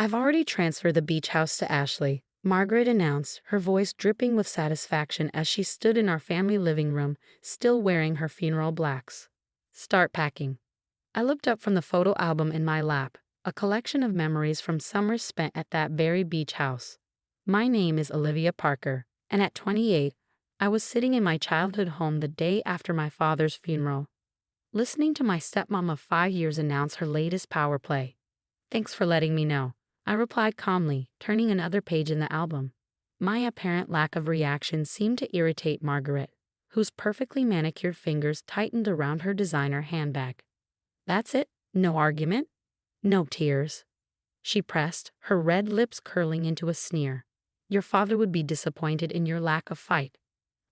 I've already transferred the beach house to Ashley, Margaret announced, her voice dripping with satisfaction as she stood in our family living room, still wearing her funeral blacks. Start packing. I looked up from the photo album in my lap, a collection of memories from summers spent at that very beach house. My name is Olivia Parker, and at 28, I was sitting in my childhood home the day after my father's funeral, listening to my stepmom of 5 years announce her latest power play. Thanks for letting me know, I replied calmly, turning another page in the album. My apparent lack of reaction seemed to irritate Margaret, whose perfectly manicured fingers tightened around her designer handbag. That's it? No argument? No tears? She pressed, her red lips curling into a sneer. Your father would be disappointed in your lack of fight.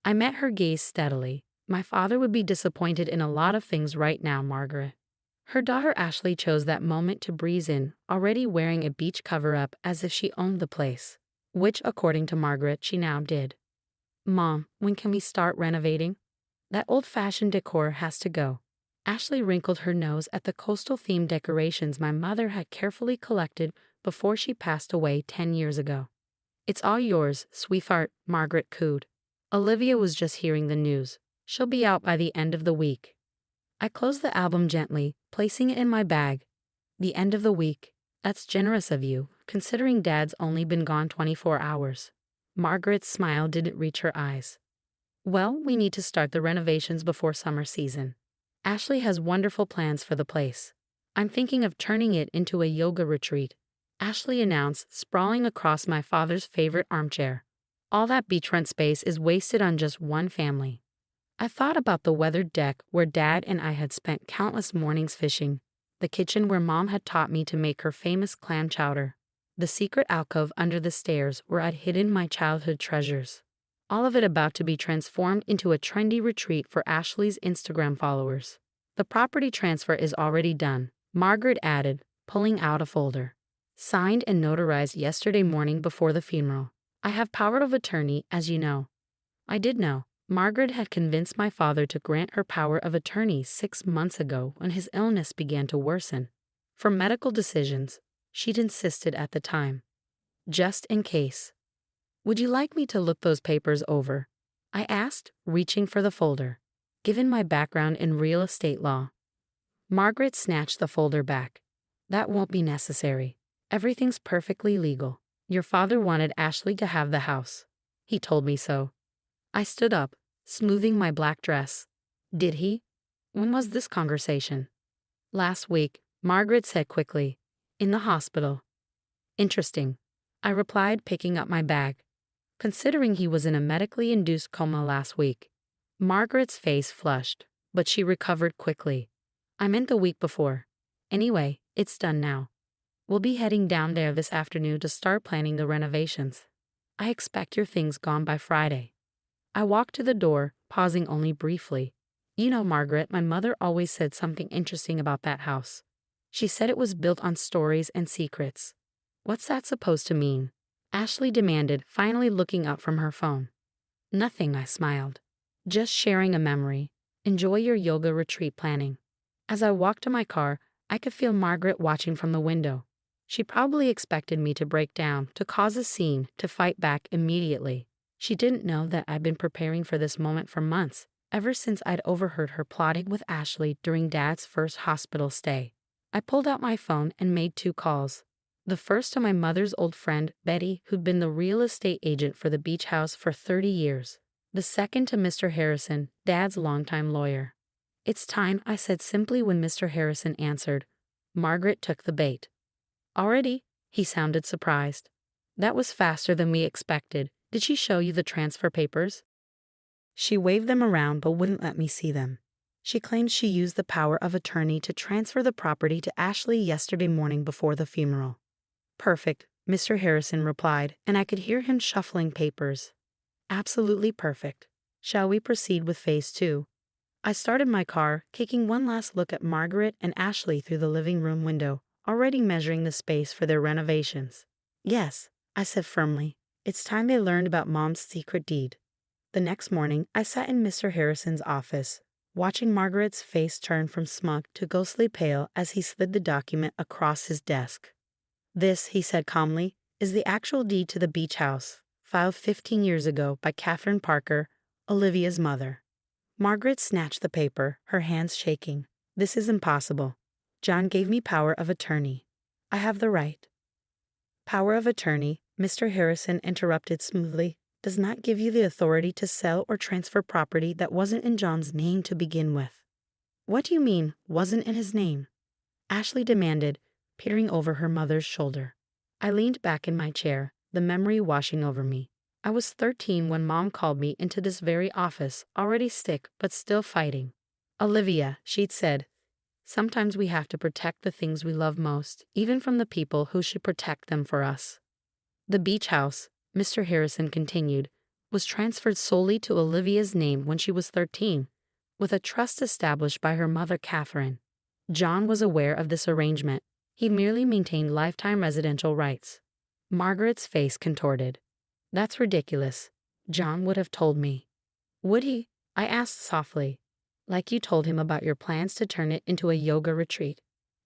I met her gaze steadily. My father would be disappointed in a lot of things right now, Margaret. Her daughter Ashley chose that moment to breeze in, already wearing a beach cover-up as if she owned the place, which, according to Margaret, she now did. Mom, when can we start renovating? That old-fashioned decor has to go. Ashley wrinkled her nose at the coastal-themed decorations my mother had carefully collected before she passed away 10 years ago. It's all yours, sweetheart, Margaret cooed. Olivia was just hearing the news. She'll be out by the end of the week. I closed the album gently, placing it in my bag. The end of the week? That's generous of you, considering Dad's only been gone 24 hours. Margaret's smile didn't reach her eyes. Well, we need to start the renovations before summer season. Ashley has wonderful plans for the place. I'm thinking of turning it into a yoga retreat, Ashley announced, sprawling across my father's favorite armchair. All that beachfront space is wasted on just one family. I thought about the weathered deck where Dad and I had spent countless mornings fishing, the kitchen where Mom had taught me to make her famous clam chowder, the secret alcove under the stairs where I'd hidden my childhood treasures. All of it about to be transformed into a trendy retreat for Ashley's Instagram followers. The property transfer is already done, Margaret added, pulling out a folder. Signed and notarized yesterday morning before the funeral. I have power of attorney, as you know. I did know. Margaret had convinced my father to grant her power of attorney 6 months ago when his illness began to worsen. For medical decisions, she'd insisted at the time. Just in case. Would you like me to look those papers over? I asked, reaching for the folder. Given my background in real estate law. Margaret snatched the folder back. That won't be necessary. Everything's perfectly legal. Your father wanted Ashley to have the house. He told me so. I stood up, smoothing my black dress. Did he? When was this conversation? Last week, Margaret said quickly. In the hospital. Interesting. I replied, picking up my bag. Considering he was in a medically induced coma last week. Margaret's face flushed, but she recovered quickly. I meant the week before. Anyway, it's done now. We'll be heading down there this afternoon to start planning the renovations. I expect your things gone by Friday. I walked to the door, pausing only briefly. You know, Margaret, my mother always said something interesting about that house. She said it was built on stories and secrets. What's that supposed to mean? Ashley demanded, finally looking up from her phone. Nothing, I smiled. Just sharing a memory. Enjoy your yoga retreat planning. As I walked to my car, I could feel Margaret watching from the window. She probably expected me to break down, to cause a scene, to fight back immediately. She didn't know that I'd been preparing for this moment for months, ever since I'd overheard her plotting with Ashley during Dad's first hospital stay. I pulled out my phone and made 2 calls. The first to my mother's old friend, Betty, who'd been the real estate agent for the beach house for 30 years. The second to Mr. Harrison, Dad's longtime lawyer. It's time, I said simply when Mr. Harrison answered. Margaret took the bait. Already? He sounded surprised. That was faster than we expected. Did she show you the transfer papers? She waved them around but wouldn't let me see them. She claims she used the power of attorney to transfer the property to Ashley yesterday morning before the funeral. Perfect, Mr. Harrison replied, and I could hear him shuffling papers. Absolutely perfect. Shall we proceed with phase 2? I started my car, taking one last look at Margaret and Ashley through the living room window, already measuring the space for their renovations. Yes, I said firmly. It's time they learned about Mom's secret deed. The next morning, I sat in Mr. Harrison's office, watching Margaret's face turn from smug to ghostly pale as he slid the document across his desk. This, he said calmly, is the actual deed to the beach house, filed 15 years ago by Catherine Parker, Olivia's mother. Margaret snatched the paper, her hands shaking. This is impossible. John gave me power of attorney. I have the right. Power of attorney, Mr. Harrison interrupted smoothly, does not give you the authority to sell or transfer property that wasn't in John's name to begin with. What do you mean, wasn't in his name? Ashley demanded, peering over her mother's shoulder. I leaned back in my chair, the memory washing over me. I was 13 when Mom called me into this very office, already sick but still fighting. Olivia, she'd said, sometimes we have to protect the things we love most, even from the people who should protect them for us. The beach house, Mr. Harrison continued, was transferred solely to Olivia's name when she was 13, with a trust established by her mother Catherine. John was aware of this arrangement. He merely maintained lifetime residential rights. Margaret's face contorted. That's ridiculous. John would have told me. Would he? I asked softly. Like you told him about your plans to turn it into a yoga retreat.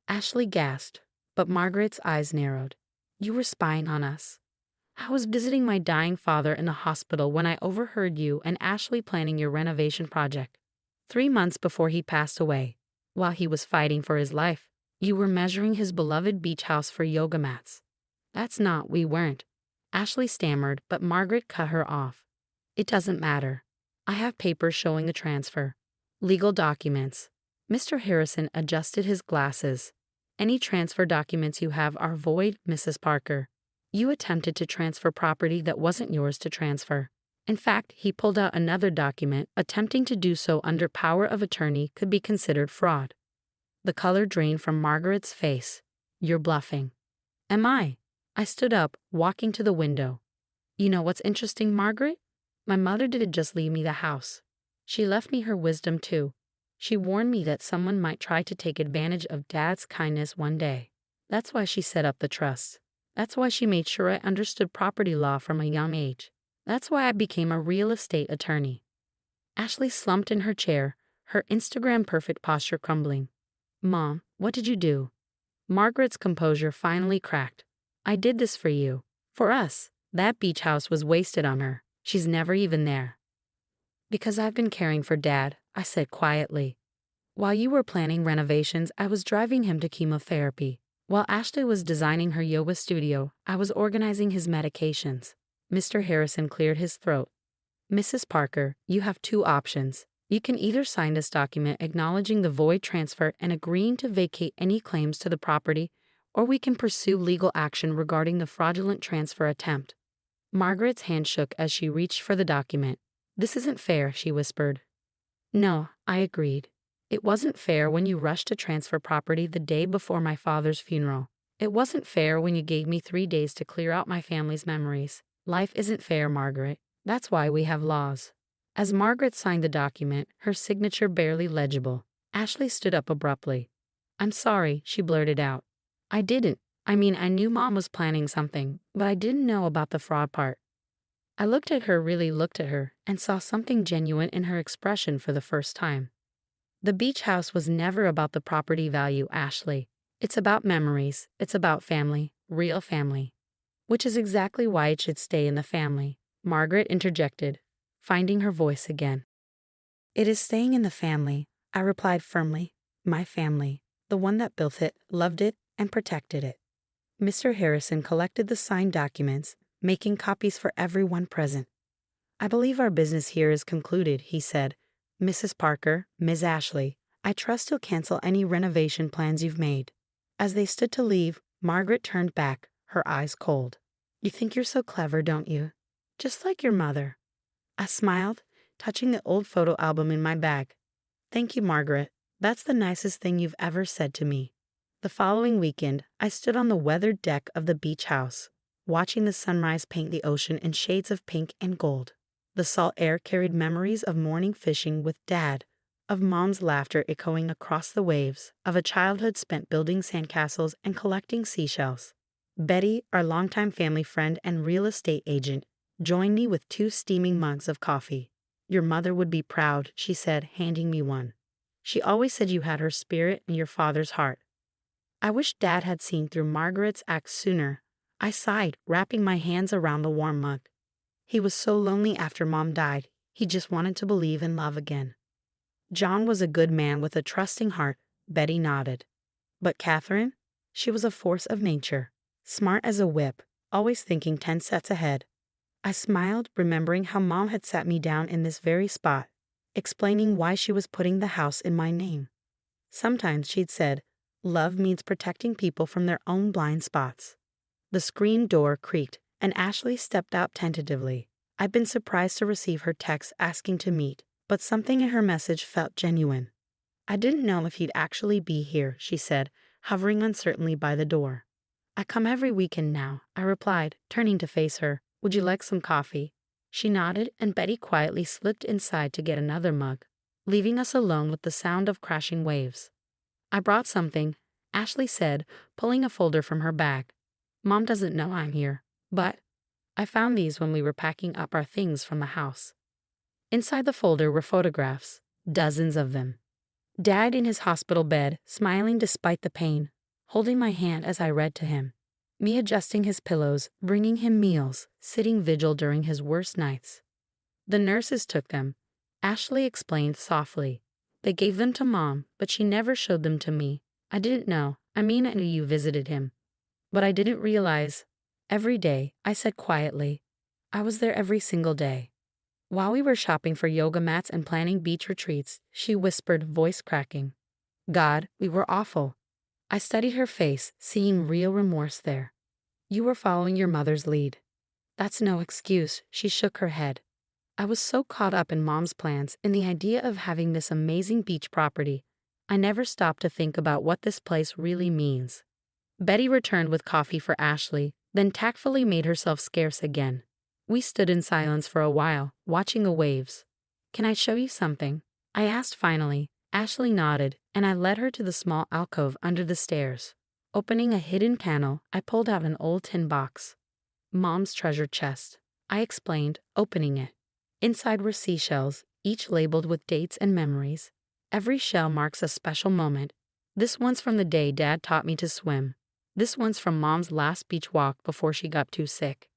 Ashley gasped, but Margaret's eyes narrowed. You were spying on us. I was visiting my dying father in the hospital when I overheard you and Ashley planning your renovation project. 3 months before he passed away, while he was fighting for his life, you were measuring his beloved beach house for yoga mats. That's not, we weren't. Ashley stammered, but Margaret cut her off. It doesn't matter. I have papers showing the transfer. Legal documents. Mr. Harrison adjusted his glasses. Any transfer documents you have are void, Mrs. Parker. You attempted to transfer property that wasn't yours to transfer. In fact, he pulled out another document. Attempting to do so under power of attorney could be considered fraud. The color drained from Margaret's face. You're bluffing. Am I? I stood up, walking to the window. You know what's interesting, Margaret? My mother didn't just leave me the house. She left me her wisdom too. She warned me that someone might try to take advantage of Dad's kindness one day. That's why she set up the trust. That's why she made sure I understood property law from a young age. That's why I became a real estate attorney. Ashley slumped in her chair, her Instagram perfect posture crumbling. Mom, what did you do? Margaret's composure finally cracked. I did this for you. For us. That beach house was wasted on her. She's never even there. Because I've been caring for Dad, I said quietly. While you were planning renovations, I was driving him to chemotherapy. While Ashley was designing her yoga studio, I was organizing his medications. Mr. Harrison cleared his throat. Mrs. Parker, you have 2 options. You can either sign this document acknowledging the void transfer and agreeing to vacate any claims to the property, or we can pursue legal action regarding the fraudulent transfer attempt. Margaret's hand shook as she reached for the document. This isn't fair, she whispered. No, I agreed. It wasn't fair when you rushed to transfer property the day before my father's funeral. It wasn't fair when you gave me 3 days to clear out my family's memories. Life isn't fair, Margaret. That's why we have laws. As Margaret signed the document, her signature barely legible, Ashley stood up abruptly. I'm sorry, she blurted out. I didn't. I knew Mom was planning something, but I didn't know about the fraud part. I really looked at her, and saw something genuine in her expression for the first time. The beach house was never about the property value, Ashley. It's about memories. It's about family, real family. Which is exactly why it should stay in the family, Margaret interjected, finding her voice again. It is staying in the family, I replied firmly. My family, the one that built it, loved it, and protected it. Mr. Harrison collected the signed documents, making copies for everyone present. I believe our business here is concluded, he said. Mrs. Parker, Ms. Ashley, I trust you'll cancel any renovation plans you've made. As they stood to leave, Margaret turned back, her eyes cold. You think you're so clever, don't you? Just like your mother. I smiled, touching the old photo album in my bag. Thank you, Margaret. That's the nicest thing you've ever said to me. The following weekend, I stood on the weathered deck of the beach house, watching the sunrise paint the ocean in shades of pink and gold. The salt air carried memories of morning fishing with Dad, of Mom's laughter echoing across the waves, of a childhood spent building sandcastles and collecting seashells. Betty, our longtime family friend and real estate agent, joined me with 2 steaming mugs of coffee. Your mother would be proud, she said, handing me one. She always said you had her spirit and your father's heart. I wish Dad had seen through Margaret's act sooner. I sighed, wrapping my hands around the warm mug. He was so lonely after Mom died. He just wanted to believe in love again. John was a good man with a trusting heart, Betty nodded. But Catherine? She was a force of nature, smart as a whip, always thinking 10 steps ahead. I smiled, remembering how Mom had sat me down in this very spot, explaining why she was putting the house in my name. Sometimes she'd said, love means protecting people from their own blind spots. The screen door creaked, and Ashley stepped out tentatively. I'd been surprised to receive her text asking to meet, but something in her message felt genuine. I didn't know if he'd actually be here, she said, hovering uncertainly by the door. I come every weekend now, I replied, turning to face her. Would you like some coffee? She nodded, and Betty quietly slipped inside to get another mug, leaving us alone with the sound of crashing waves. I brought something, Ashley said, pulling a folder from her bag. Mom doesn't know I'm here, but I found these when we were packing up our things from the house. Inside the folder were photographs, dozens of them. Dad in his hospital bed, smiling despite the pain, holding my hand as I read to him. Me adjusting his pillows, bringing him meals, sitting vigil during his worst nights. The nurses took them, Ashley explained softly. They gave them to Mom, but she never showed them to me. I didn't know. I knew you visited him. But I didn't realize. Every day, I said quietly. I was there every single day. While we were shopping for yoga mats and planning beach retreats, she whispered, voice cracking. God, we were awful. I studied her face, seeing real remorse there. You were following your mother's lead. That's no excuse, she shook her head. I was so caught up in Mom's plans, in the idea of having this amazing beach property. I never stopped to think about what this place really means. Betty returned with coffee for Ashley, then tactfully made herself scarce again. We stood in silence for a while, watching the waves. Can I show you something? I asked finally. Ashley nodded, and I led her to the small alcove under the stairs. Opening a hidden panel, I pulled out an old tin box. Mom's treasure chest, I explained, opening it. Inside were seashells, each labeled with dates and memories. Every shell marks a special moment. This one's from the day Dad taught me to swim. This one's from Mom's last beach walk before she got too sick.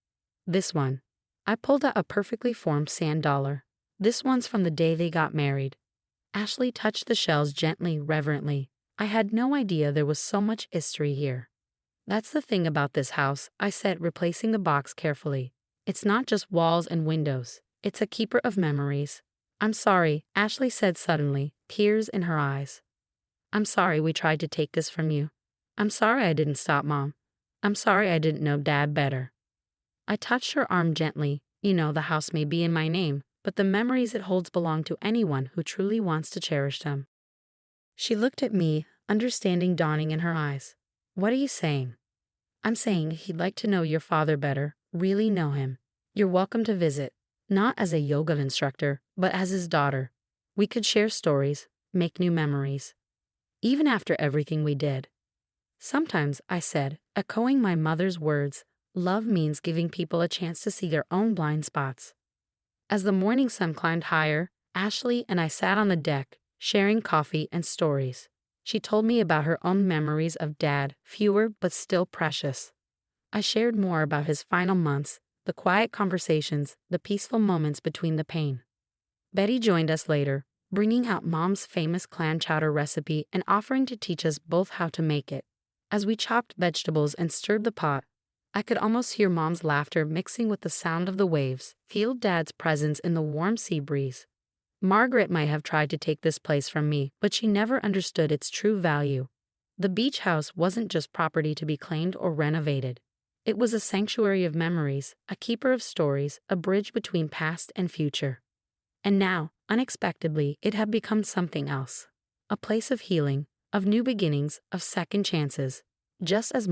This one. I pulled out a perfectly formed sand dollar. This one's from the day they got married. Ashley touched the shells gently, reverently. I had no idea there was so much history here. That's the thing about this house, I said, replacing the box carefully. It's not just walls and windows. It's a keeper of memories. I'm sorry, Ashley said suddenly, tears in her eyes. I'm sorry we tried to take this from you. I'm sorry I didn't stop Mom. I'm sorry I didn't know Dad better. I touched her arm gently. You know, the house may be in my name, but the memories it holds belong to anyone who truly wants to cherish them. She looked at me, understanding dawning in her eyes. What are you saying? I'm saying he'd like to know your father better, really know him. You're welcome to visit, not as a yoga instructor, but as his daughter. We could share stories, make new memories. Even after everything we did. Sometimes, I said, echoing my mother's words, love means giving people a chance to see their own blind spots. As the morning sun climbed higher, Ashley and I sat on the deck, sharing coffee and stories. She told me about her own memories of Dad, fewer but still precious. I shared more about his final months, the quiet conversations, the peaceful moments between the pain. Betty joined us later, bringing out Mom's famous clam chowder recipe and offering to teach us both how to make it. As we chopped vegetables and stirred the pot, I could almost hear Mom's laughter mixing with the sound of the waves, feel Dad's presence in the warm sea breeze. Margaret might have tried to take this place from me, but she never understood its true value. The beach house wasn't just property to be claimed or renovated. It was a sanctuary of memories, a keeper of stories, a bridge between past and future. And now, unexpectedly, it had become something else. A place of healing, of new beginnings, of second chances. Just as